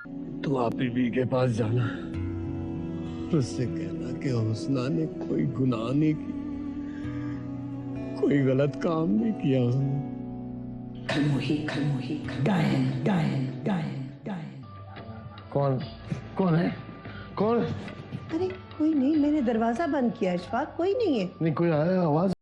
तो आप बीबी के पास जाना, उससे कहना कि हुस्ना ने कोई गुनाह नहीं की, कोई गलत काम नहीं किया उसने। खमोही डायन डायन डायन डायन। कौन कौन है? कौन? अरे कोई नहीं, मैंने दरवाजा बंद किया इशफाक, कोई नहीं है। नहीं, कोई आया आवाज।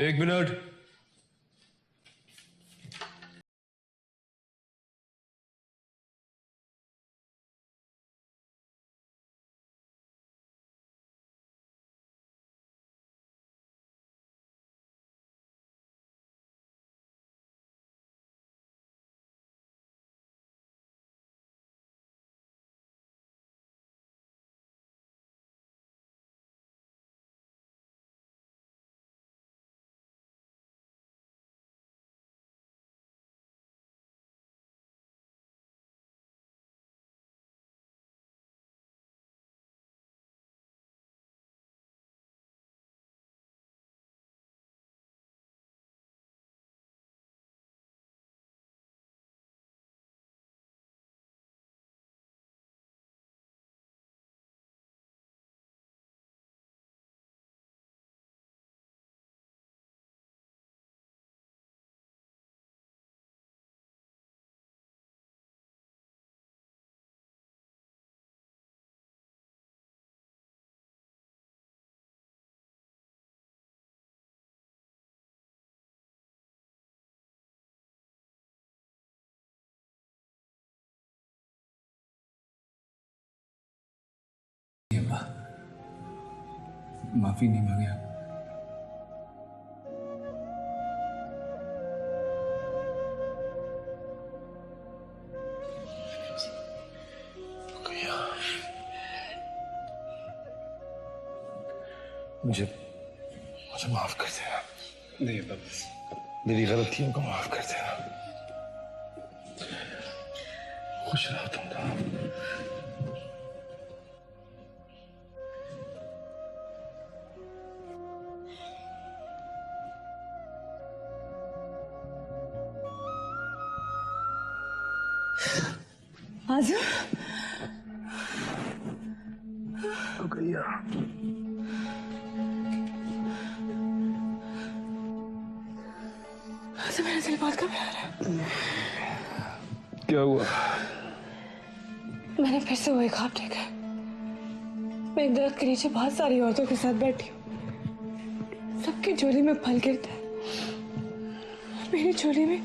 एक मिनट। माफी नहीं मांगे आप। मुझे मुझे माफ कर देना। नहीं बस मेरी गलतियों को माफ कर देना। खुश रहो तुम दोनों। आज़म रुकैया, आज़म मेरा दिल बहुत घबरा रहा है। क्या हुआ? मैंने फिर से वही ख्वाब देखा। मैं एक दरख्त के नीचे बहुत सारी औरतों के साथ बैठी हूँ, सबकी झोली में फल गिरता है, मेरी झोली में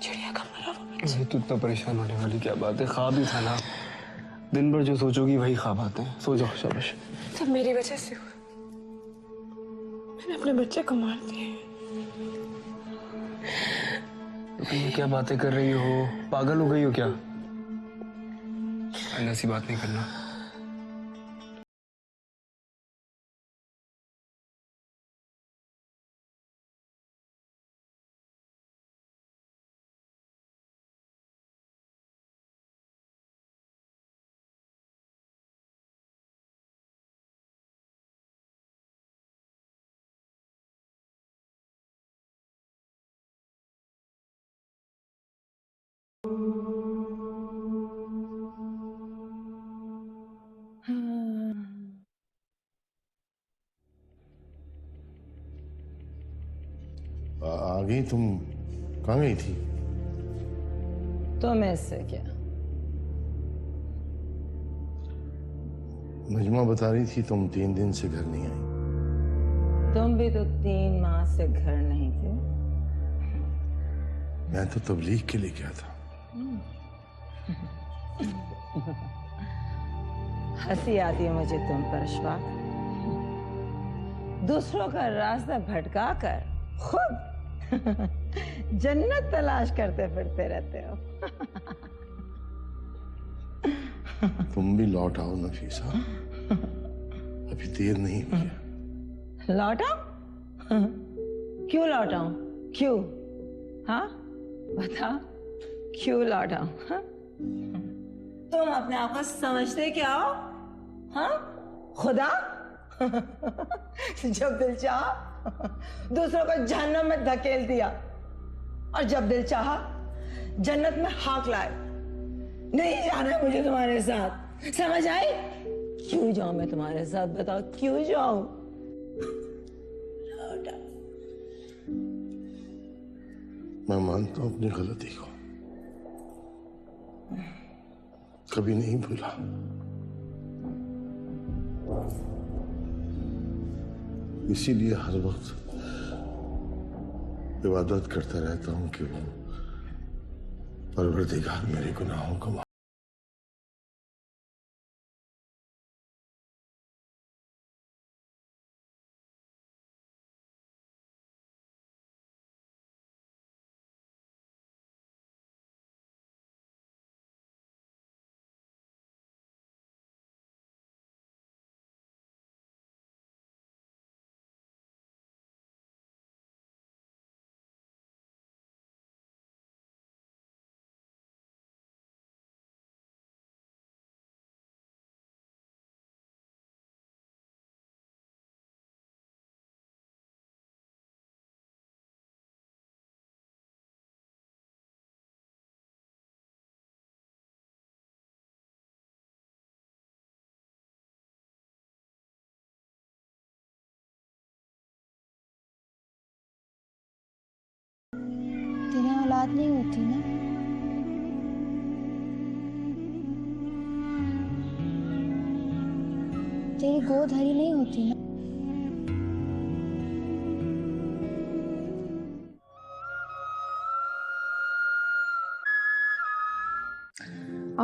चिड़िया का मरा हुआ बच्चा। तू इतना परेशान होने वाली क्या बात है? ख्वाब ही था ना। दिन भर जो सोचोगी वही ख्वाब आते हैं। सो जाओ, शाबाश। सब मेरी वजह से हुआ। मैंने अपने बच्चे को मार दिया। तुम क्या बातें कर रही हो? पागल हो गई हो क्या? ऐसी बात नहीं करना। गई तुम? कहाँ गई थी? तो मैं इससे क्या? नजमा बता रही थी तुम 3 दिन से घर नहीं आई। तुम भी तो 3 माह से घर नहीं थे। मैं तो तबलीग के लिए गया था। हंसी आती है मुझे तुम पर अशफाक। दूसरों का रास्ता भटका कर खुद जन्नत तलाश करते फिरते रहते हो। तुम भी लौट आओ नफीसा, अभी देर नहीं हुई है। लौटाऊं? क्यों लौटाऊं? क्यों? हाँ बता, क्यों लौटाऊं? हाँ? तुम अपने आप को समझते क्या हो? हाँ खुदा? जब दिल चाहा दूसरों को जहन्नम में धकेल दिया, और जब दिल चाहा जन्नत में हाक लाए। नहीं जाना मुझे तुम्हारे साथ, समझ आई? क्यों जाऊं मैं तुम्हारे साथ, बताओ क्यों जाऊं? मैं मानता हूं अपनी गलती को, कभी नहीं भूला। इसीलिए हर वक्त इबादत करता रहता हूं कि वो परवरदिगार मेरे गुनाहों को तेरे औलाद नहीं होती ना? तेरी गोद हरी नहीं होती ना?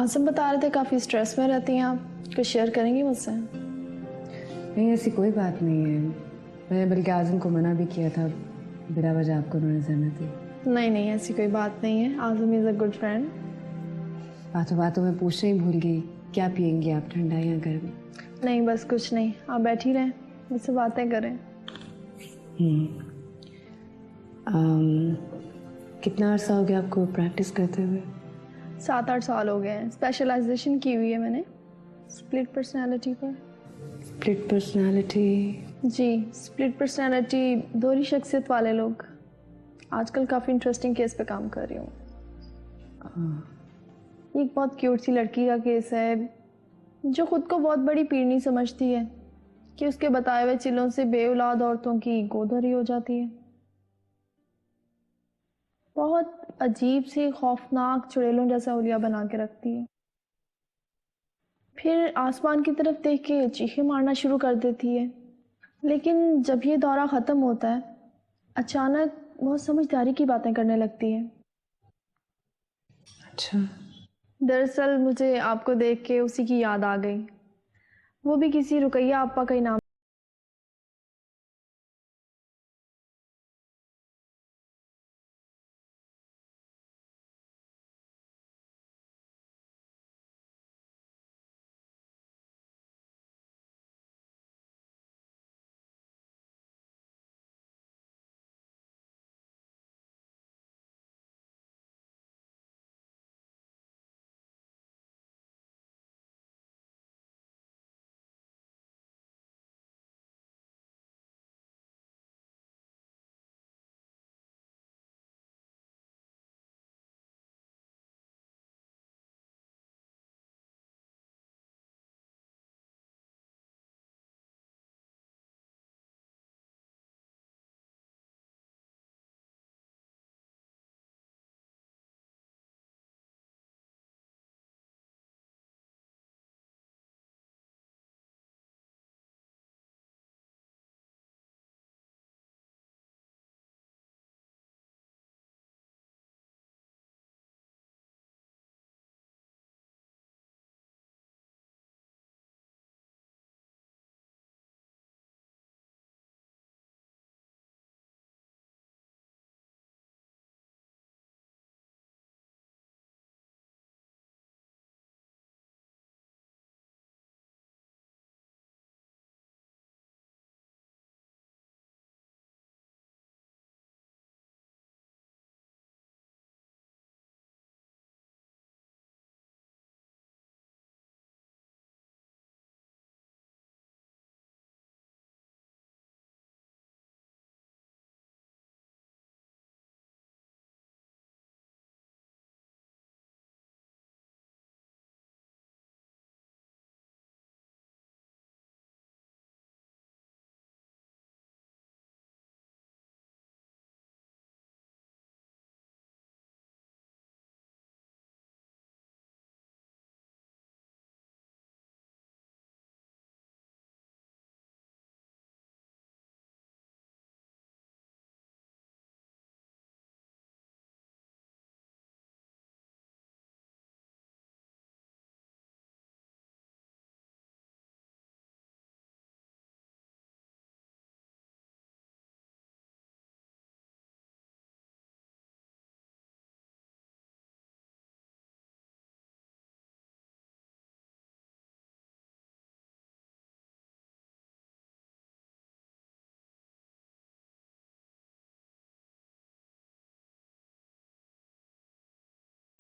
आसिम बता रहे थे काफ़ी स्ट्रेस में रहती हैं आप, कुछ शेयर करेंगी मुझसे? नहीं, ऐसी कोई बात नहीं है। मैंने बल्कि आज़म को मना भी किया था, बिना वजह आपको उन्होंने सहमत दी। नहीं नहीं, ऐसी कोई बात नहीं है। Asim is a good friend. बातों बातों में पूछना ही भूल गई, क्या पियेंगी आप, ठंडा या गर्म? नहीं बस कुछ नहीं, आप बैठी रहें, मुझसे बातें करें। कितना अर्सा हो गया आपको प्रैक्टिस करते हुए? 7-8 साल हो गए हैं। स्पेशलाइजेशन की हुई है मैंने स्प्लिट पर्सनालिटी पर। Split personality? जी, स्प्लिट पर्सनालिटी, दोहरी शख्सियत वाले लोग। आजकल काफ़ी इंटरेस्टिंग केस पे काम कर रही हूँ। एक बहुत क्यूट सी लड़की का केस है जो खुद को बहुत बड़ी पीड़नी समझती है कि उसके बताए हुए चिल्लों से बेऔलाद औरतों की गोद हरी हो जाती है। बहुत अजीब सी खौफनाक चुड़ैलों जैसा हुलिया बना के रखती है। फिर आसमान की तरफ देख के चीखें मारना शुरू कर देती है। लेकिन जब ये दौरा ख़त्म होता है, अचानक बहुत समझदारी की बातें करने लगती है। अच्छा। दरअसल मुझे आपको देख के उसी की याद आ गई। वो भी किसी रुकैया आपा का ही नाम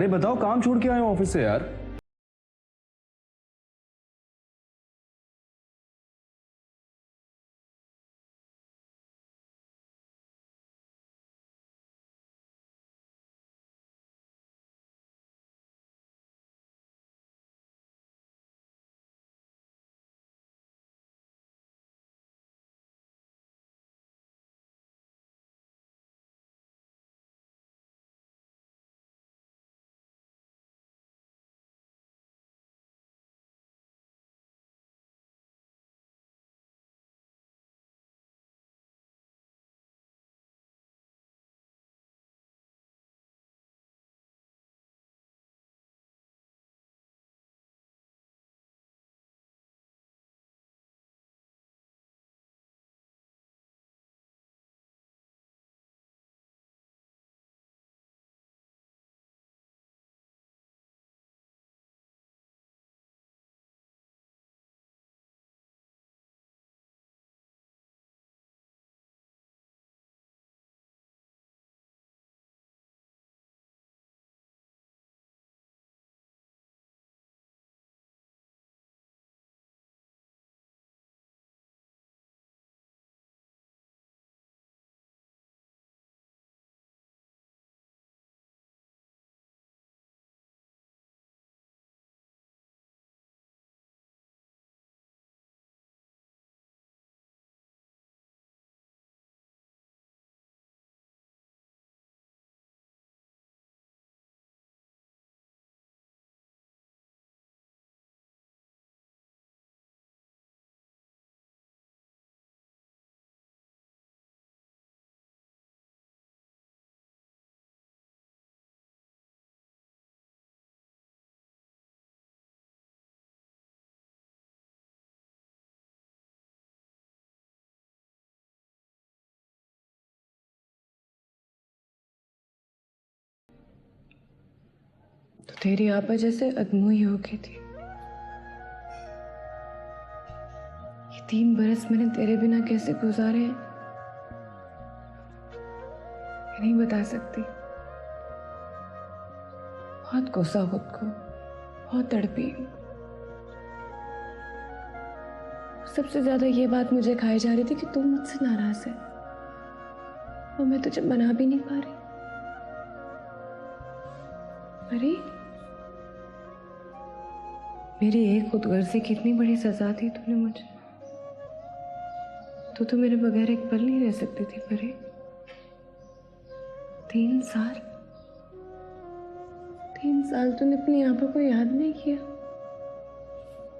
अरे बताओ, काम छोड़ के आए हो ऑफिस से यार। तो तेरी आपा जैसे अदमुई हो गई थी। ये 3 बरस मैंने तेरे बिना कैसे गुजारे हैं मैं नहीं बता सकती। बहुत कोसा खुद को, बहुत तड़पी। सबसे ज्यादा ये बात मुझे खाई जा रही थी कि तू मुझसे नाराज है और मैं तुझे मना भी नहीं पा रही। अरे मेरी एक खुदगर्जी की इतनी बड़ी सजा दी तूने मुझे। तू तो मेरे बगैर एक पल नहीं रह सकती थी परे। 3 साल, 3 साल तूने अपनी आंखों को याद नहीं किया।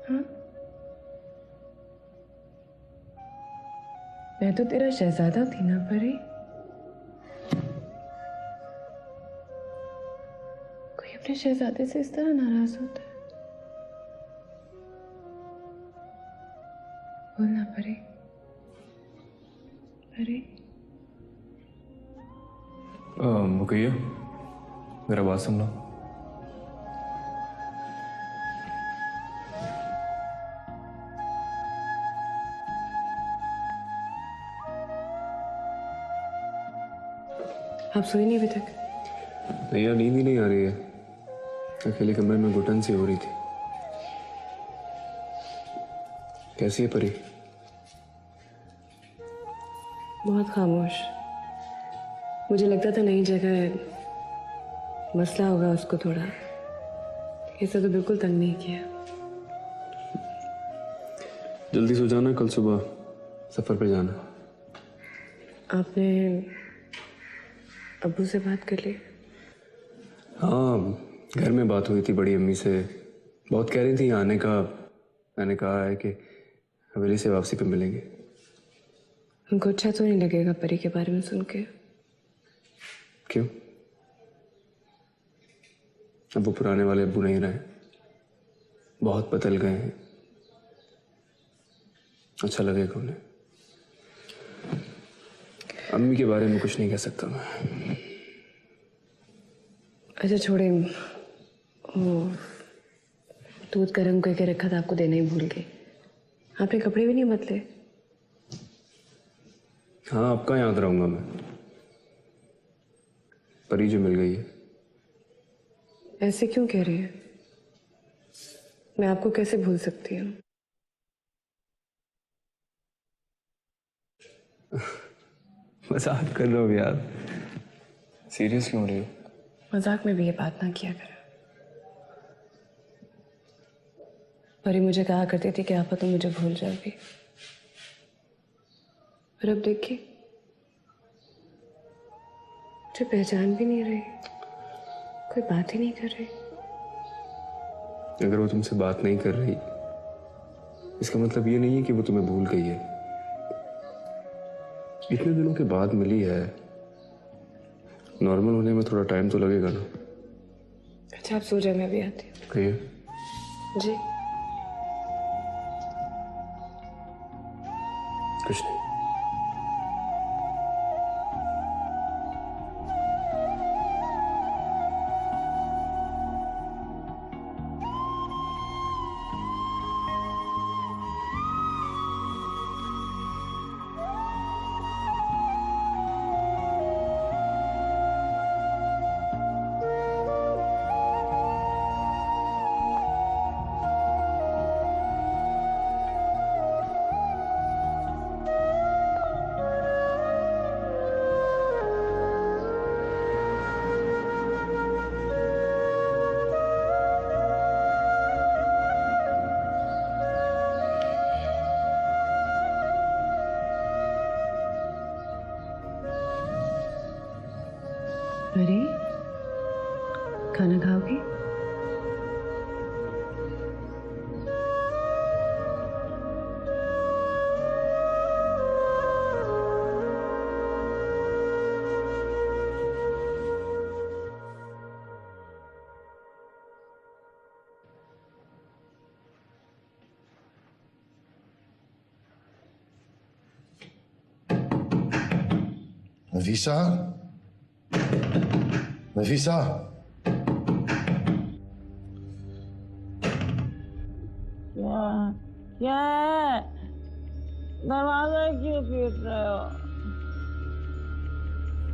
हाँ, मैं तो तेरा शहजादा थी ना परे। कोई अपने शहजादे से इस तरह नाराज होता है? बोलना परे, परे। मुकैया, मेरा बात सुन लो। आप सोई नहीं अभी तक? नहीं यार, नींद ही नहीं आ रही है। अकेले कमरे में घुटन सी हो रही थी। कैसी है परी? बहुत खामोश। मुझे लगता था नई जगह है, मसला होगा उसको थोड़ा। ऐसा तो बिल्कुल तंग नहीं किया। जल्दी सो जाना, कल सुबह सफर पे जाना। आपने अब्बू से बात कर ली? हाँ, घर में बात हुई थी बड़ी अम्मी से। बहुत कह रही थी आने का। मैंने कहा है कि हवेली से वापसी पे मिलेंगे। उनको अच्छा तो नहीं लगेगा परी के बारे में सुन के। क्यों? अब वो पुराने वाले अब्बू नहीं रहे, बहुत बदल गए हैं। अच्छा लगेगा उन्हें। अम्मी के बारे में कुछ नहीं कह सकता मैं। अच्छा छोड़े, वो दूध गर्म करके रखा था, आपको देना ही भूल गई। आपने कपड़े भी नहीं बदले? हाँ, आपका याद रहूंगा मैं। परी जो मिल गई है, ऐसे क्यों कह रही है? मैं आपको कैसे भूल सकती हूँ? मजाक कर रहे हो यार, सीरियस क्यों हो रही हो? मजाक में भी ये बात ना किया करो। परी मुझे कहा करती थी कि आपा तुम मुझे भूल जाओगी, पर अब देखिए मुझे पहचान भी नहीं रही, कोई बात ही नहीं कर रही। अगर वो तुमसे बात नहीं कर रही इसका मतलब ये नहीं है कि वो तुम्हें भूल गई है। इतने दिनों के बाद मिली है, नॉर्मल होने में थोड़ा टाइम तो लगेगा ना। अच्छा आप सो जाए, मैं भी आती हूँ। कहिए। जी कुछ नहीं। अरे खाना खाओगी? नफीसा, नफीसा, क्या है? दरवाजा क्यों पीट रहे हो?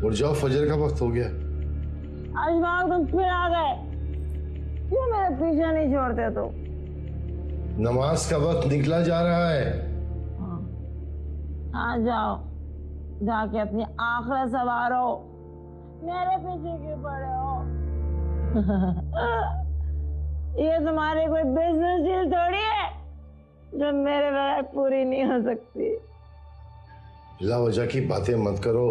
उठ जाओ, फजर का वक्त हो गया। आज बाग तुम फिर आ गए, क्यों मेरे पीछे नहीं छोड़ते तो? नमाज का वक्त निकला जा रहा है। आ जाओ, जाके अपनी आखिरत संवारो, मेरे पीछे क्यों पड़े हो? ये तुम्हारी कोई बिजनेस डील थोड़ी है जो मेरे बगैर पूरी नहीं हो सकती। बिला वजह की बातें मत करो।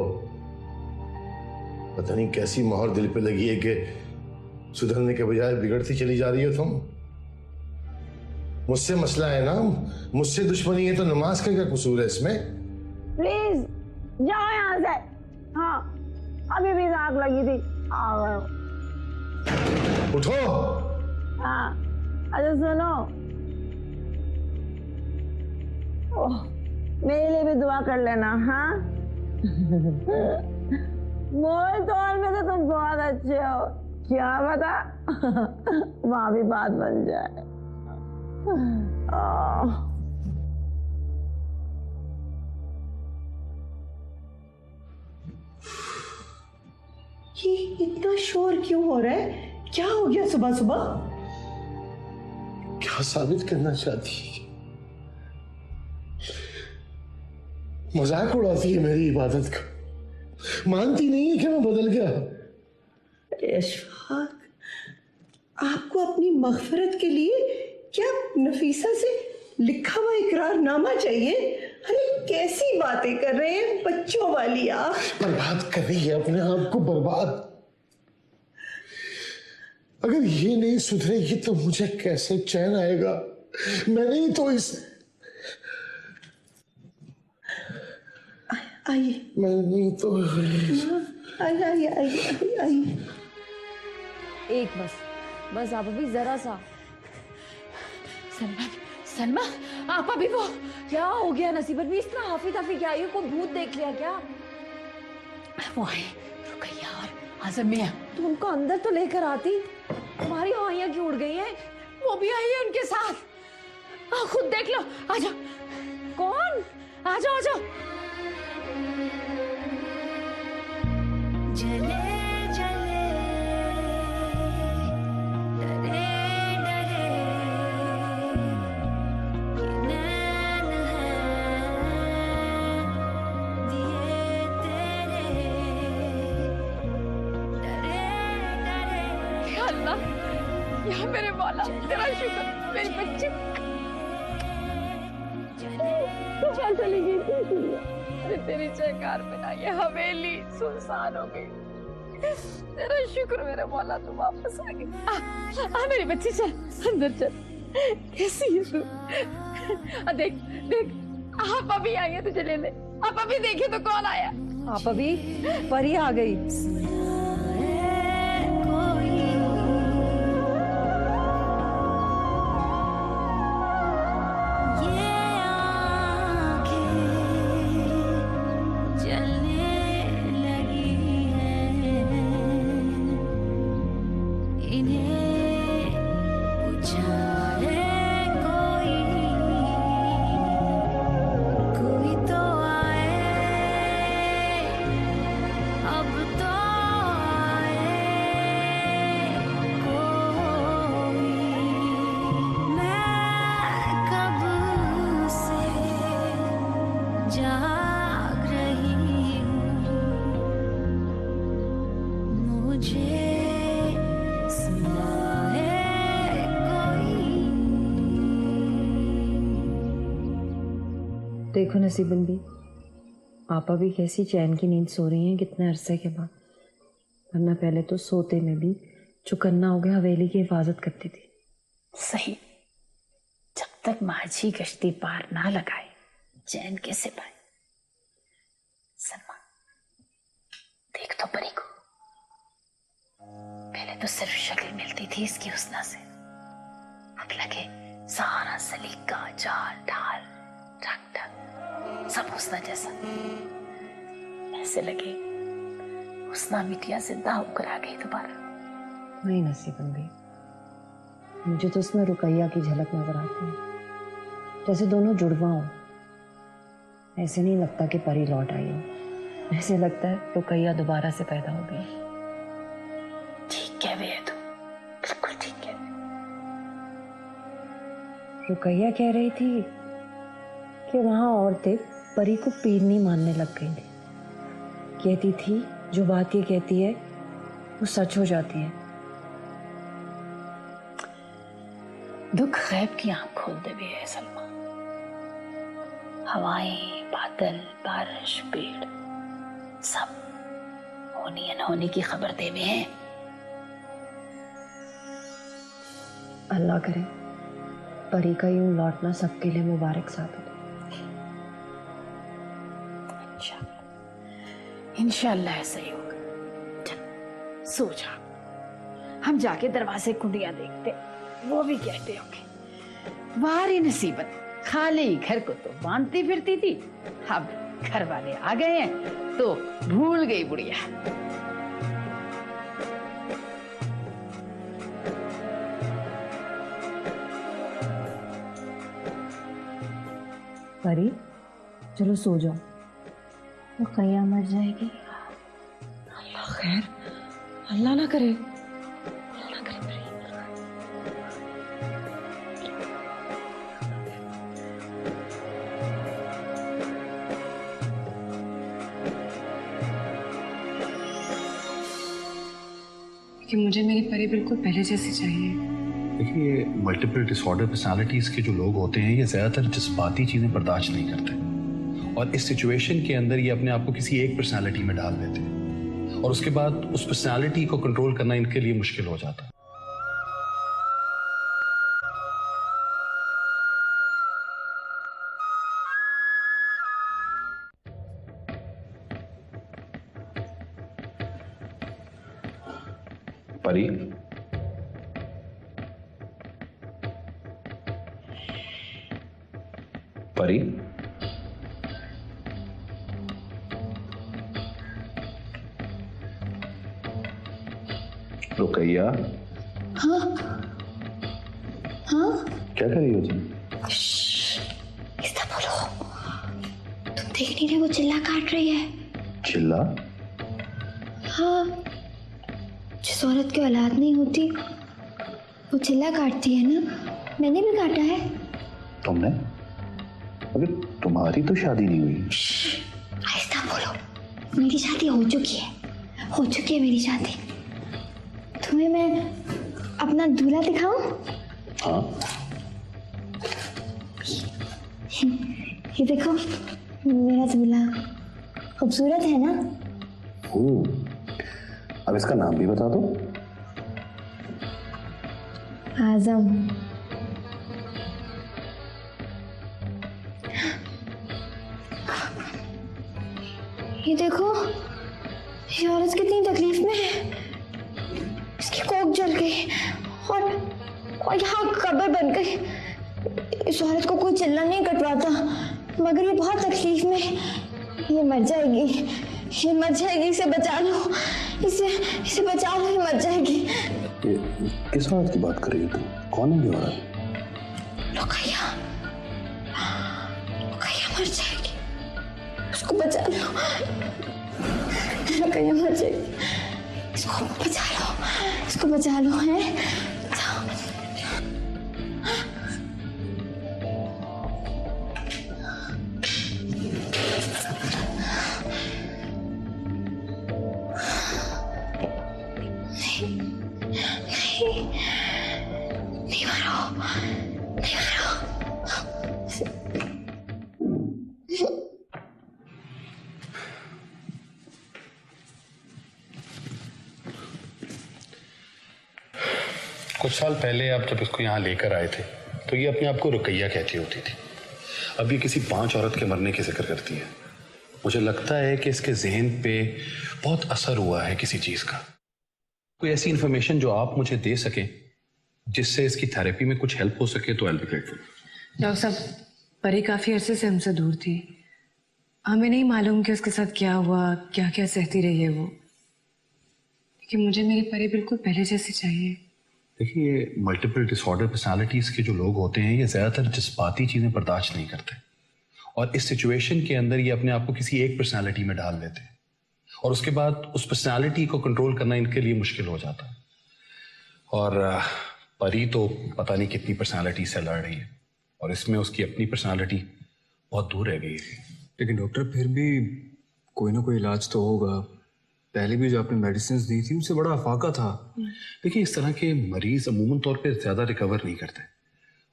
पता नहीं कैसी मोहर दिल पे लगी है कि सुधरने के बजाय बिगड़ती चली जा रही हो तुम। मुझसे मसला है ना, मुझसे दुश्मनी है तो नमाज का क्या कसूर है इसमें? प्लीज जाओ यहाँ से। हाँ, अभी भी आग लगी थी, आ गए। उठो। हाँ, अच्छा सुनो, ओह, मेरे लिए भी दुआ कर लेना। हाँ मोल तौल में तो तुम बहुत अच्छे हो, क्या पता वहां भी बात बन जाए। ये इतना शोर क्यों हो रहा है? क्या हो गया सुबह सुबह? क्या साबित करना चाहती है? मजाक उड़ाती है मेरी इबादत का, मानती नहीं है कि मैं बदल गया। इशफाक, आपको अपनी मगफिरत के लिए क्या नफीसा से लिखा हुआ इकरारनामा चाहिए? अरे कैसी बातें कर रहे हैं बच्चों वाली आप। बर्बाद कर रही है अपने आप को, बर्बाद। अगर ये नहीं सुधरेगी तो मुझे कैसे चैन आएगा? मैंने ही तो इस आइए, मैंने तो आइए आइए आइए आइए। एक बस आप अभी जरा सा। सलमा, सलमा आप अभी वो क्या हो गया? नसीबत भी इस तरह हाफी ताफी क्या आई? कोई भूत देख लिया क्या? वो है रुकैया और आजम मियां। तो उनको अंदर तो लेकर आती, तुम्हारी आइयां क्यों उड़ गई हैं? वो भी आई है उनके साथ, खुद देख लो। आ जाओ। कौन? आ जाओ आ जाओ। जले जले मौला तेरा शुक्र मेरी बच्ची कहाँ चली गई थी? अरे तेरी जयकार बिना ये हवेली सुनसान हो गई। तेरा शुक्र मेरे मौला तू वापस आ गई। आ मेरी बच्ची चल अंदर चल। कैसी है तू? देख देख आप अभी आई है तुझे लेने। आप अभी देखिए तो कौन आया। आप अभी परी आ गई। देखो नसीबन भी, आपा भी कैसी चैन की नींद सो रही हैं कितने अरसे के बाद। वरना पहले तो सोते में भी चुकन्ना हो गया हवेली की हिफाजत करती थी। सही, जब तक माझी कश्ती पार ना लगाए चैन कैसे पाए। सलमा देख तो परी को, पहले तो सिर्फ शक्ल मिलती थी इसकी हुस्ना से, अब लगे सारा सलीका चाल ढाल रंग ढंग सब हुस्ना जैसा। ऐसे लगे हुस्ना मिटिया जिंदा होकर आ गई दोबारा। नहीं नसीबन भी, मुझे तो उसमें रुकैया की झलक नजर आती है, जैसे दोनों जुड़वा हो। ऐसे नहीं लगता कि परी लौट आई हो, ऐसे लगता है रुकैया दोबारा से पैदा हो गई। ठीक कह रही है तू, बिल्कुल ठीक कह रही। रुकैया कह रही थी कि वहां औरतें परी को पीरनी मानने लग गई थी। कहती थी जो बात ये कहती है वो सच हो जाती है। दुख गैब की आंख खोल दे भी है सलमा। हवाएं, बादल, बारिश, पेड़ सब होनी अनहोनी की खबर दे भी हैं। अल्लाह करे परी का यूं लौटना सबके लिए मुबारक साबित हो। इंशाअल्लाह ऐसा ही होगा। चल सो जा, हम जाके दरवाजे कुंडियां देखते, वो भी कहते होंगे वारी नसीबत खाली घर को तो बांधती फिरती थी, अब घर वाले आ गए हैं तो भूल गई बुढ़िया। परी चलो सो जाओ, वो कैया मर जाएगी। अल्लाह खैर, अल्लाह ना करे, अल्लाह ना करे परी। कि मुझे मेरी परी बिल्कुल पहले जैसी चाहिए। देखिए, ये मल्टीपल डिसऑर्डर पर्सनालिटीज के जो लोग होते हैं ये ज्यादातर जज्बाती चीजें बर्दाश्त नहीं करते, और इस सिचुएशन के अंदर ये अपने आप को किसी एक पर्सनालिटी में डाल देते हैं, और उसके बाद उस पर्सनालिटी को कंट्रोल करना इनके लिए मुश्किल हो जाता है। परी, परी, रुकैया। हाँ हाँ, क्या कर रही हो तुम? इसका बोलो, तुम देख नहीं रहे वो चिल्ला काट रही है। चिल्ला? हाँ, जिस औरत की औलाद नहीं होती वो चिल्ला काटती है ना। मैंने भी काटा है। तुमने? अबे तुम्हारी तो शादी नहीं हुई। आहिस्ता बोलो, मेरी शादी हो चुकी है, हो चुकी है मेरी शादी। तुम्हें मैं अपना दूल्हा दिखाऊं? हाँ। ये देखो मेरा दूल्हा खूबसूरत है ना? अब इसका नाम भी बता दो। आजम। ये देखो ये औरत कितनी तकलीफ में है, इसकी कोख जल गई और यहाँ कब्र बन गई। इस औरत को कोई चिल्ला नहीं कटवाता, मगर ये बहुत तकलीफ में, ये मर जाएगी, ये मर जाएगी, इसे बचा लो, इसे बचा लो, ये मर जाएगी। किस औरत की बात कर रही है तुम? कौन है ये औरत? रुकैया मर जाएगी, उसको बचा लो। रुकैया मर जाएगी, इसको बचा लो है। नहीं मारो। कुछ साल पहले आप जब इसको यहाँ लेकर आए थे तो ये अपने आप को रुकैया कहती होती थी। अब ये किसी 5 औरत के मरने की जिक्र करती है। मुझे लगता है कि इसके जहन पे बहुत असर हुआ है किसी चीज का। कोई ऐसी इंफॉर्मेशन जो आप मुझे दे सकें जिससे इसकी थेरेपी में कुछ हेल्प हो सके तो I will be grateful. Doctor साहब, परी काफी अरसे से हमसे दूर थी, हमें नहीं मालूम कि उसके साथ क्या हुआ, क्या क्या सहती रही है वो, लेकिन मुझे मेरी परी बिल्कुल पहले जैसी चाहिए। देखिए, मल्टीपल डिसऑर्डर पर्सनालिटीज के जो लोग होते हैं ये ज्यादातर जज्बाती चीजें बर्दाश्त नहीं करते और इस सिचुएशन के अंदर ये अपने आप को किसी एक पर्सनालिटी में डाल देते हैं और उसके बाद उस पर्सनालिटी को कंट्रोल करना इनके लिए मुश्किल हो जाता है। और परी तो पता नहीं कितनी पर्सनालिटी से लड़ रही है और इसमें उसकी अपनी पर्सनालिटी बहुत दूर रह गई है। लेकिन डॉक्टर फिर भी कोई ना कोई इलाज तो होगा। पहले भी जो आपने मेडिसिन दी थी उससे बड़ा अफाका था। देखिए, इस तरह के मरीज अमूमन तौर पे ज्यादा रिकवर नहीं करते।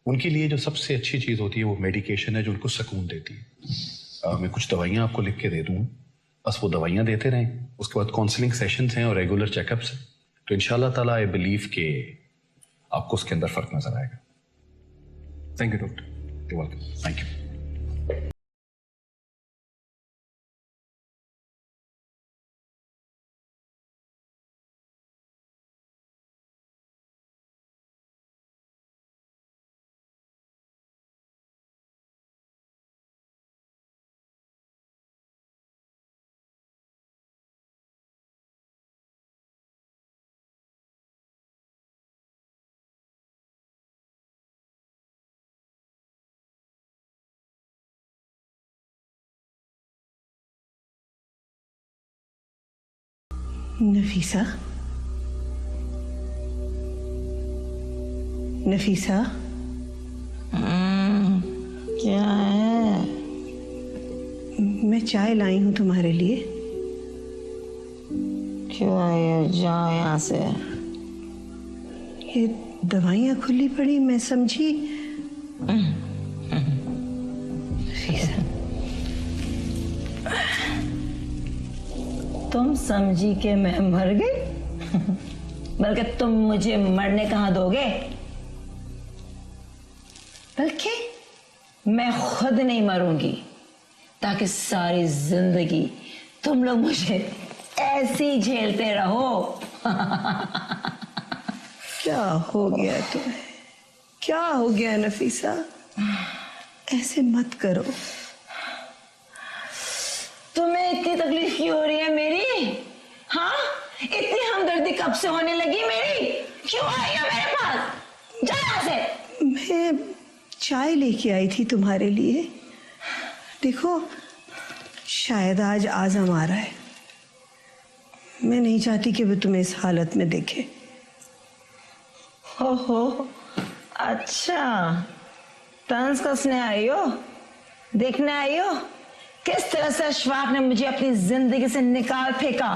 उनके लिए जो सबसे अच्छी चीज होती है वो मेडिकेशन है जो उनको सुकून देती है। मैं कुछ दवाइयां आपको लिख के दे दूँ, बस वो दवाइयां देते रहें। उसके बाद काउंसलिंग सेशंस हैं और रेगुलर चेकअप्स हैं, तो इंशाल्लाह ताला आई बिलीव के आपको उसके अंदर फर्क नजर आएगा। Thank you doctor. You welcome. Thank you. Nafisa, Nafisa, क्या है? मैं चाय लाई हूँ तुम्हारे लिए। क्यों आए? जाओ यहाँ से। ये दवाइयाँ खुली पड़ी, मैं समझी। नफीसा, तुम समझी कि मैं मर गई? बल्कि तुम मुझे मरने कहाँ दोगे? बल्कि मैं खुद नहीं मरूंगी ताकि सारी जिंदगी तुम लोग मुझे ऐसे ही झेलते रहो। क्या हो गया तुम्हें? क्या हो गया नफीसा? ऐसे मत करो। तुम्हें इतनी तकलीफ क्यों हो रही है मेरी? हाँ, इतनी हमदर्दी कब से होने लगी मेरी? क्यों आई हो मेरे पास? जा यहाँ से। मैं चाय लेके आई थी तुम्हारे लिए। देखो, शायद आज आज़म आ रहा है। मैं नहीं चाहती कि वो तुम्हें इस हालत में देखे। हो, अच्छा, तंज कसने आई हो? देखने आई हो किस तरह से अशफाक ने मुझे अपनी जिंदगी से निकाल फेंका?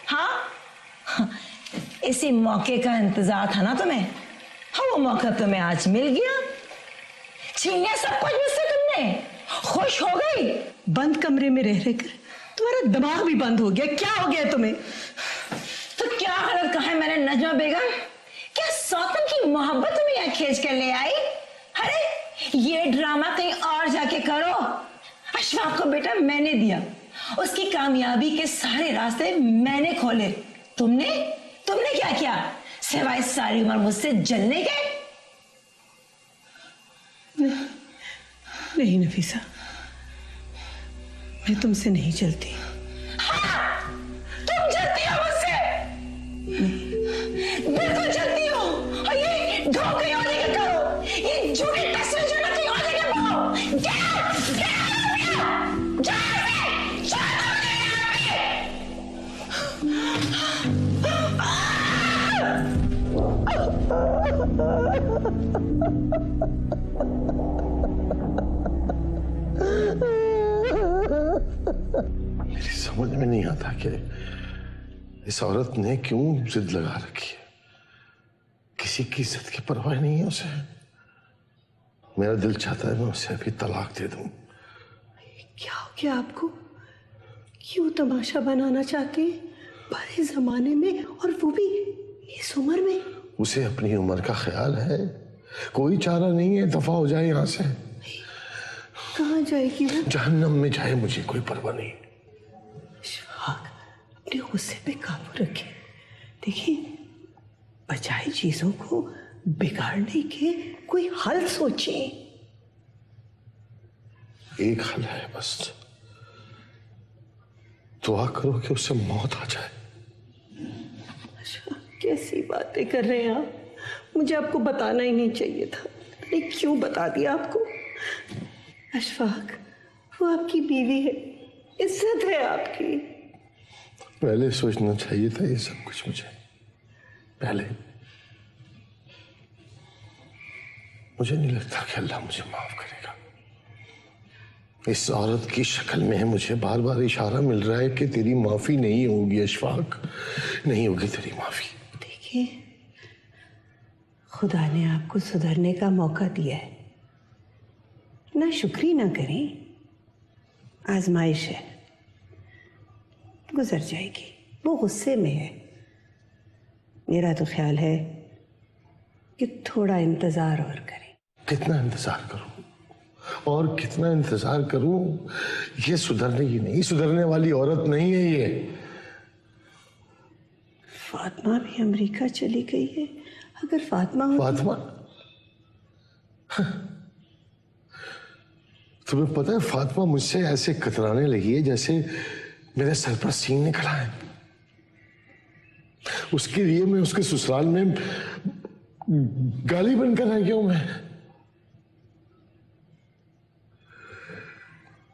हाँ, इसी मौके का इंतजार था ना तुम्हें? हाँ, वो मौका तुम्हें आज मिल गया। छीन लिया सब कुछ मुझसे तुमने। खुश हो गई? बंद कमरे में रह रहकर तुम्हारा दिमाग भी बंद हो गया। क्या हो गया तुम्हें? तो क्या हालत कहा है मैंने नजमा बेगम? क्या सौतन की मोहब्बत तुम्हें यहाँ खींच कर ले आई? अरे ये ड्रामा कहीं और जाके करो। अशफाक को बेटा मैंने दिया, उसकी कामयाबी के सारे रास्ते मैंने खोले। तुमने क्या किया सिवाय सारी उम्र मुझसे जलने के? नहीं नफीसा, मैं तुमसे नहीं चलती। हाँ, तुम जलती हो मुझसे। बिल्कुल जलती हो। और ये धोखे और ये करो, ये झूठी तस्वीर जो नकली और ये बनाओ। मेरी समझ में नहीं आता कि इस औरत ने क्यों जिद लगा रखी है। किसी की इज्जत की परवाह नहीं है उसे। मेरा दिल चाहता है मैं उसे अभी तलाक दे दूं। क्या हो गया आपको? क्यों तमाशा बनाना चाहते हैं बड़े जमाने में, और वो भी इस उम्र में? उसे अपनी उम्र का ख्याल है, कोई चारा नहीं है, दफा हो जाए यहाँ से। कहाँ जाएगी वो? जहन्नम में जाए, मुझे कोई परवाह नहीं। अशफाक, अपने गुस्से पे काबू रखें। देखिए, बजाय चीजों को बिगाड़ने के कोई हल सोचें। एक हल है बस, दुआ करो कि उससे मौत आ जाए। कैसी बातें कर रहे हैं आप? मुझे आपको बताना ही नहीं चाहिए था। मैंने क्यों बता दिया आपको? अशफाक, वो आपकी बीवी है, इज्जत है आपकी। पहले सोचना चाहिए था ये सब कुछ मुझे। पहले मुझे नहीं लगता कि अल्लाह मुझे माफ करेगा। इस औरत की शक्ल में मुझे बार बार इशारा मिल रहा है कि तेरी माफी नहीं होगी अशफाक, नहीं होगी तेरी माफी। देखिए, खुदा ने आपको सुधरने का मौका दिया है, ना शुक्री ना करें। आजमाइश है, गुजर जाएगी। वो गुस्से में है। मेरा तो ख्याल है कि थोड़ा इंतजार और करें। कितना इंतजार करूं और कितना इंतजार करूं? ये सुधरने की नहीं, सुधरने वाली औरत नहीं है ये। फातिमा भी अमेरिका चली गई है। अगर फातिमा तुम्हें पता है फातिमा मुझसे ऐसे कतराने लगी है जैसे मेरे सर पर सींग निकला है। उसके लिए मैं उसके ससुराल में गाली बनकर रह गया हूं मैं।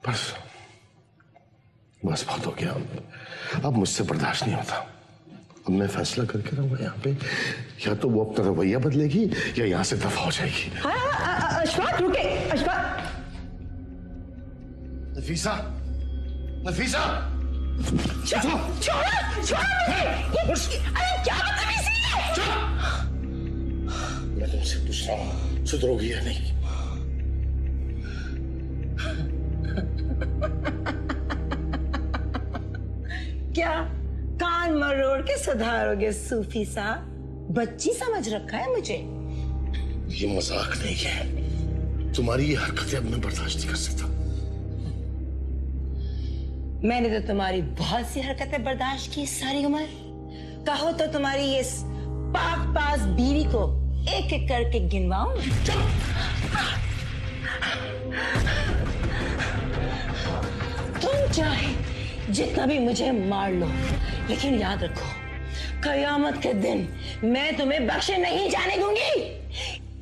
बस बस बहुत हो गया। अब मुझसे बर्दाश्त नहीं होता। अब मैं फैसला करके रहूंगा यहाँ पे, या तो वो अपना रवैया बदलेगी या यहाँ से दफा हो जाएगी। अशफाक रुके। अशफाक, नफीसा, नफीसा, छोड़ो मुझे। अरे क्या बदतमीजी है? मैं तुमसे पूछ रहा हूँ, सुधरोगी या नहीं? क्या कान मरोड़ के सुधारोगे सूफी साहब? बच्ची समझ रखा है मुझे। ये मजाक नहीं है। तुम्हारी ये हरकतें अब मैं बर्दाश्त नहीं कर सकता। मैंने तो तुम्हारी बहुत सी हरकतें बर्दाश्त की सारी उम्र। कहो तो तुम्हारी ये पाक पास बीवी को एक एक करके गिनवाऊं। तुम चाहे जितना भी मुझे मार लो, लेकिन याद रखो, कयामत के दिन मैं तुम्हें बख्शे नहीं जाने दूंगी।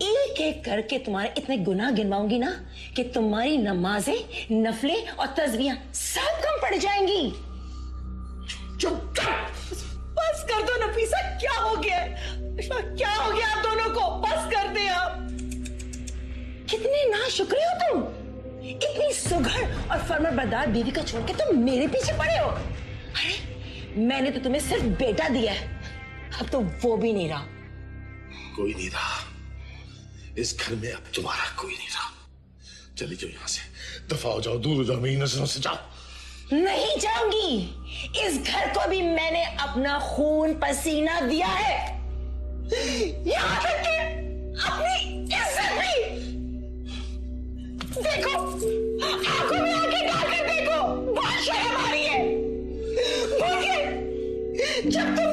एक एक करके तुम्हारे इतने गुनाह गिनवाऊंगी ना कि तुम्हारी नमाजें, नफले और तस्बीहां सब कम पड़ जाएंगी। चुप बस कर दो नफीसा। क्या हो गया? क्या हो गया आप दोनों को? बस कर दे आप। कितने नाशुक्रे हो तुम। इतनी सुघड़ और फर्माबरदार बीवी का छोड़ के तुम मेरे पीछे पड़े हो। अरे मैंने तो तुम्हें सिर्फ बेटा दिया है, अब तो वो भी नहीं रहा। कोई नहीं रहा इस घर में, अब तुम्हारा कोई नहीं रहा। चली जाओ यहाँ से, दफा हो जाओ, दूर हो जाओ मेरी नजरों से, जाओ। नहीं जाऊंगी। इस घर को भी मैंने अपना खून पसीना दिया है, यहाँ तक कि अपनी इज्जत भी। देखो, आंखों में आंखें डाल कर देखो, बहुत शर्म आ रही है। जब तुम